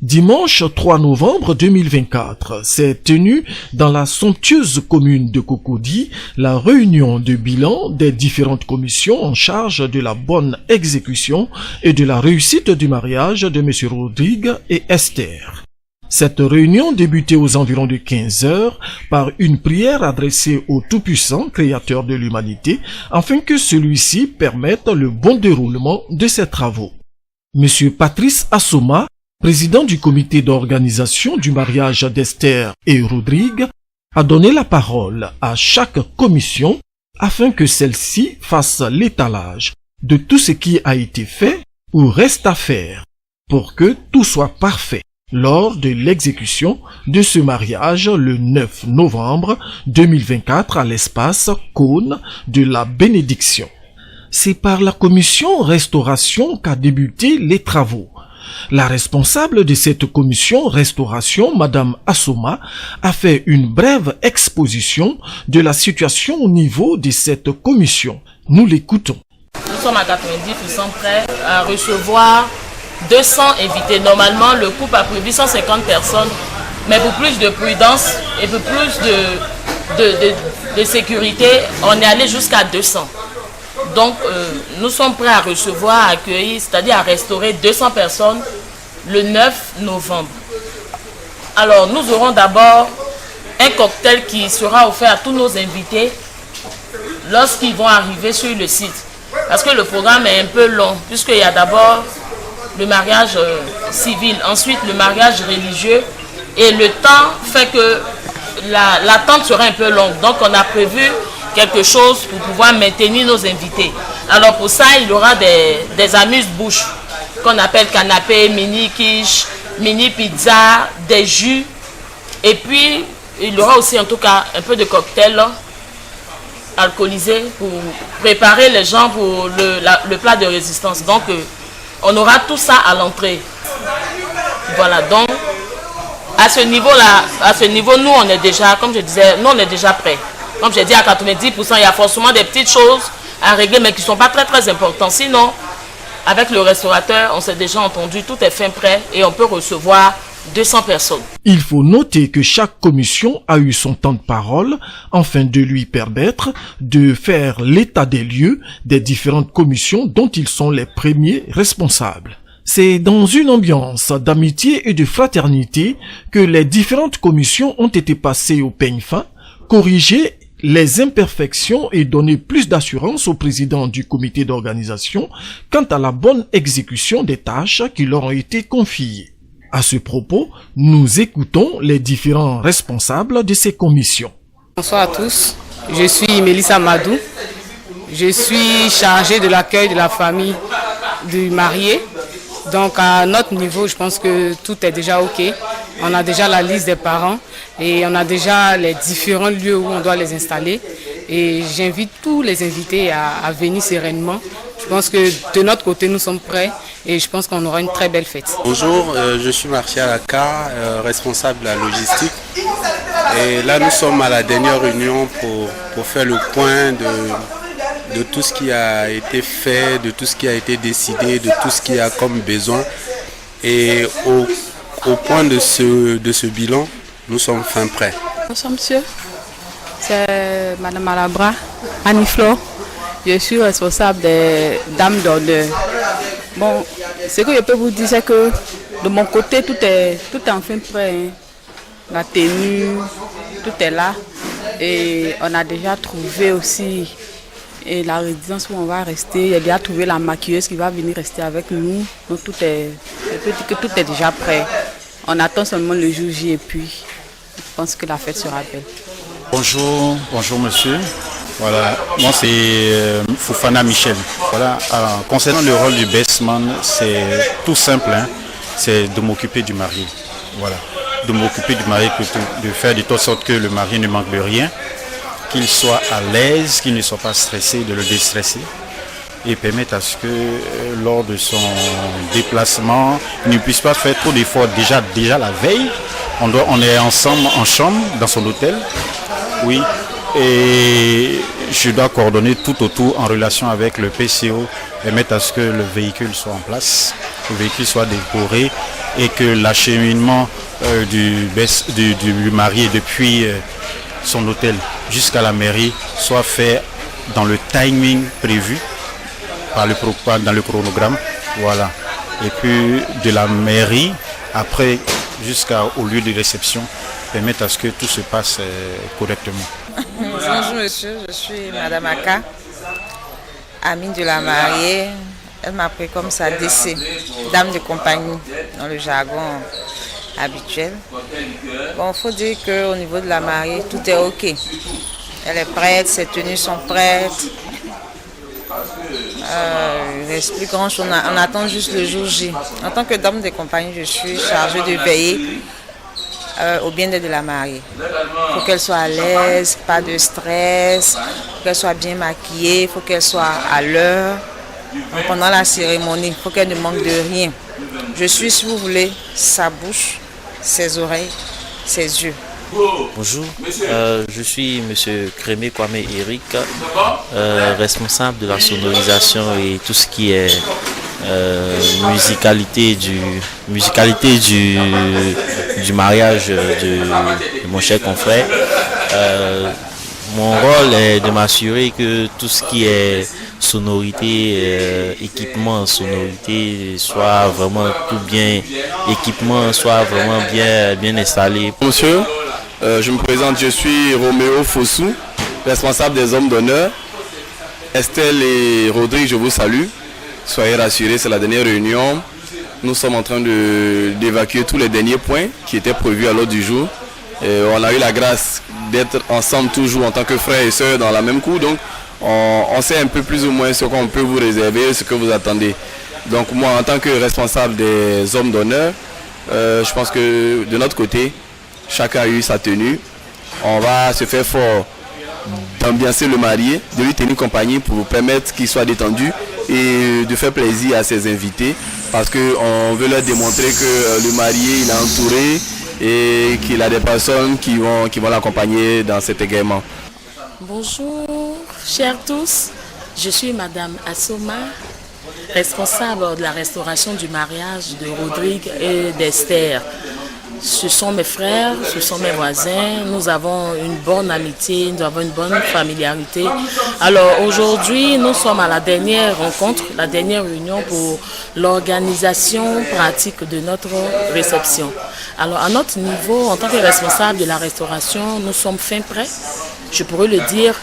Dimanche 3 novembre 2024 s'est tenue dans la somptueuse commune de Cocody la réunion de bilan des différentes commissions en charge de la bonne exécution et de la réussite du mariage de M. Rodrigue et Esther. Cette réunion débutait aux environs de 15 heures par une prière adressée au Tout-Puissant, Créateur de l'humanité, afin que celui-ci permette le bon déroulement de ses travaux. M. Patrice Assoma, président du comité d'organisation du mariage d'Esther et Rodrigue, a donné la parole à chaque commission afin que celle-ci fasse l'étalage de tout ce qui a été fait ou reste à faire pour que tout soit parfait lors de l'exécution de ce mariage le 9 novembre 2024 à l'espace Cône de la Bénédiction. C'est par la commission restauration qu'a débuté les travaux. La responsable de cette commission restauration, Madame Assoma, a fait une brève exposition de la situation au niveau de cette commission. Nous l'écoutons. Nous sommes à 90% prêts à recevoir 200 invités. Normalement, le couple a prévu 150 personnes, mais pour plus de prudence et pour plus de sécurité, on est allé jusqu'à 200. Donc, nous sommes prêts à recevoir, à accueillir, c'est-à-dire à restaurer 200 personnes le 9 novembre. Alors, nous aurons d'abord un cocktail qui sera offert à tous nos invités lorsqu'ils vont arriver sur le site. Parce que le programme est un peu long, puisqu'il y a d'abord le mariage civil, ensuite le mariage religieux, et le temps fait que l'attente sera un peu longue. Donc, on a prévu quelque chose pour pouvoir maintenir nos invités. Alors pour ça, il y aura des amuse-bouches qu'on appelle canapé, mini quiche, mini pizza, des jus. Et puis, il y aura aussi en tout cas un peu de cocktail alcoolisé pour préparer les gens pour le plat de résistance. Donc, on aura tout ça à l'entrée. Voilà, donc, à ce niveau, nous, on est déjà, comme je disais, nous, on est déjà prêts. Comme j'ai dit, à 90%, il y a forcément des petites choses à régler, mais qui ne sont pas très très importantes. Sinon, avec le restaurateur, on s'est déjà entendu, tout est fin prêt et on peut recevoir 200 personnes. Il faut noter que chaque commission a eu son temps de parole afin de lui permettre de faire l'état des lieux des différentes commissions dont ils sont les premiers responsables. C'est dans une ambiance d'amitié et de fraternité que les différentes commissions ont été passées au peigne fin, corrigées les imperfections et donner plus d'assurance au président du comité d'organisation quant à la bonne exécution des tâches qui leur ont été confiées. À ce propos, nous écoutons les différents responsables de ces commissions. Bonsoir à tous, je suis Mélissa Madou, je suis chargée de l'accueil de la famille du marié. Donc à notre niveau, je pense que tout est déjà OK. On a déjà la liste des parents et on a déjà les différents lieux où on doit les installer. Et j'invite tous les invités à venir sereinement. Je pense que de notre côté, nous sommes prêts et je pense qu'on aura une très belle fête. Bonjour, je suis Martial Aka, responsable de la logistique. Et là, nous sommes à la dernière réunion pour faire le point de tout ce qui a été fait, de tout ce qui a été décidé, de tout ce qu'il y a comme besoin. Et au point de ce bilan, nous sommes fin prêts. Bonsoir monsieur, c'est Madame Alabra, Annie-Flore. Je suis responsable des dames d'honneur. Bon, ce que je peux vous dire, c'est que de mon côté, tout est enfin prêt. Hein. La tenue, tout est là. Et on a déjà trouvé aussi et la résidence où on va rester. Il a déjà trouvé la maquilleuse qui va venir rester avec nous. Donc tout est déjà prêt. On attend seulement le jour J et puis je pense que la fête sera belle. Bonjour monsieur. Voilà, moi c'est Fofana Michel. Voilà, concernant le rôle du best man, c'est tout simple, hein. C'est de m'occuper du marié. Voilà, de m'occuper du marié, de faire de telle sorte que le marié ne manque de rien, qu'il soit à l'aise, qu'il ne soit pas stressé, de le déstresser et permettre à ce que lors de son déplacement, il ne puisse pas faire trop d'efforts. Déjà la veille, on est ensemble en chambre dans son hôtel, oui, et je dois coordonner tout autour en relation avec le PCO, permettre à ce que le véhicule soit en place le véhicule soit décoré et que l'acheminement du marié depuis son hôtel jusqu'à la mairie soit fait dans le timing prévu dans le chronogramme. Voilà. Et puis de la mairie, après jusqu'au lieu de réception, permettre à ce que tout se passe correctement. Bonjour monsieur, je suis Madame Aka, amie de la mariée. Elle m'a pris comme sa DC, dame de compagnie dans le jargon habituel. Bon, il faut dire qu'au niveau de la mariée, tout est ok. Elle est prête, ses tenues sont prêtes. Il ne reste plus grand chose, on attend juste le jour J. En tant que dame de compagnie, je suis chargée de veiller au bien-être de la mariée. Il faut qu'elle soit à l'aise, pas de stress, qu'elle soit bien maquillée, il faut qu'elle soit à l'heure. Pendant la cérémonie, il faut qu'elle ne manque de rien. Je suis, si vous voulez, sa bouche, ses oreilles, ses yeux. Bonjour, je suis M. Crémé Kwame Eric, responsable de la sonorisation et tout ce qui est musicalité du mariage de mon cher confrère. Mon rôle est de m'assurer que tout ce qui est sonorité, équipement sonorité soit vraiment tout bien, équipement soit vraiment bien installé. Monsieur, je me présente, je suis Roméo Fossou, responsable des hommes d'honneur. Estelle et Rodrigue, je vous salue. Soyez rassurés, c'est la dernière réunion. Nous sommes en train d'évacuer tous les derniers points qui étaient prévus à l'ordre du jour. Et on a eu la grâce d'être ensemble toujours en tant que frères et sœurs dans la même cour. Donc on sait un peu plus ou moins ce qu'on peut vous réserver, ce que vous attendez. Donc moi, en tant que responsable des hommes d'honneur, je pense que de notre côté, chacun a eu sa tenue. On va se faire fort d'ambiancer le marié, de lui tenir compagnie pour permettre qu'il soit détendu et de faire plaisir à ses invités, parce qu'on veut leur démontrer que le marié il est entouré et qu'il a des personnes qui vont l'accompagner dans cet également. Bonjour chers tous, je suis Madame Assoma, responsable de la restauration du mariage de Rodrigue et d'Esther. Ce sont mes frères, ce sont mes voisins, nous avons une bonne amitié, nous avons une bonne familiarité. Alors aujourd'hui, nous sommes à la dernière rencontre, la dernière réunion pour l'organisation pratique de notre réception. Alors à notre niveau, en tant que responsable de la restauration, nous sommes fin prêts, je pourrais le dire,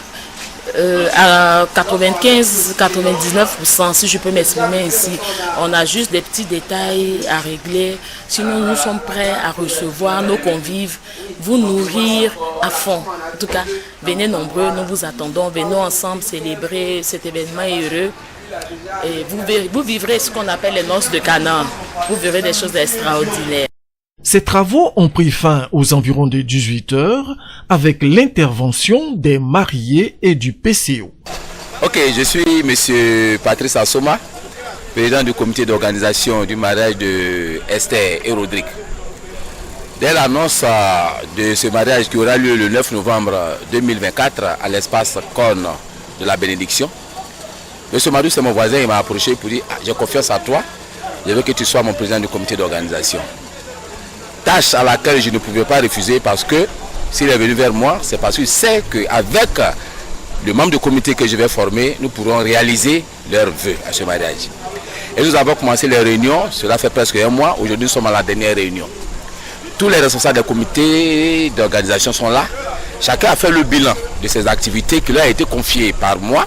à 95-99%, si je peux m'exprimer ici. On a juste des petits détails à régler. Sinon, nous sommes prêts à recevoir nos convives, vous nourrir à fond. En tout cas, venez nombreux, nous vous attendons. Venons ensemble célébrer cet événement heureux. Et vous vivrez ce qu'on appelle les noces de Canaan. Vous verrez des choses extraordinaires. Ces travaux ont pris fin aux environs de 18 heures avec l'intervention des mariés et du PCO. Ok, je suis monsieur Patrice Assoma, président du comité d'organisation du mariage de Esther et Rodrigue. Dès l'annonce de ce mariage qui aura lieu le 9 novembre 2024 à l'espace Cône de la Bénédiction, monsieur Madou, c'est mon voisin, il m'a approché pour dire j'ai confiance à toi, je veux que tu sois mon président du comité d'organisation. Tâche à laquelle je ne pouvais pas refuser parce que s'il est venu vers moi, c'est parce qu'il sait qu'avec le membre du comité que je vais former, nous pourrons réaliser leurs vœux à ce mariage. Et nous avons commencé les réunions, cela fait presque un mois, aujourd'hui nous sommes à la dernière réunion. Tous les responsables des comités d'organisation sont là. Chacun a fait le bilan de ses activités qui lui a été confiées par moi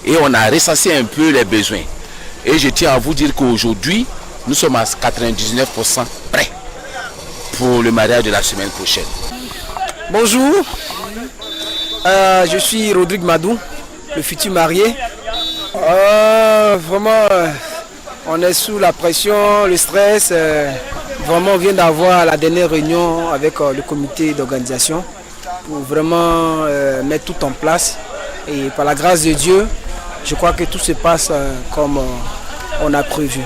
et on a recensé un peu les besoins. Et je tiens à vous dire qu'aujourd'hui, nous sommes à 99% prêts pour le mariage de la semaine prochaine. Bonjour, je suis Rodrigue Madou, le futur marié. Vraiment, on est sous la pression, le stress. Vraiment, on vient d'avoir la dernière réunion avec le comité d'organisation pour vraiment mettre tout en place. Et par la grâce de Dieu, je crois que tout se passe comme on a prévu.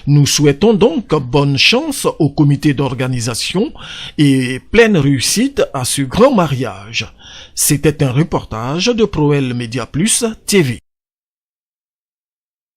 Nous souhaitons donc bonne chance au comité d'organisation et pleine réussite à ce grand mariage. C'était un reportage de Proel Media Plus TV.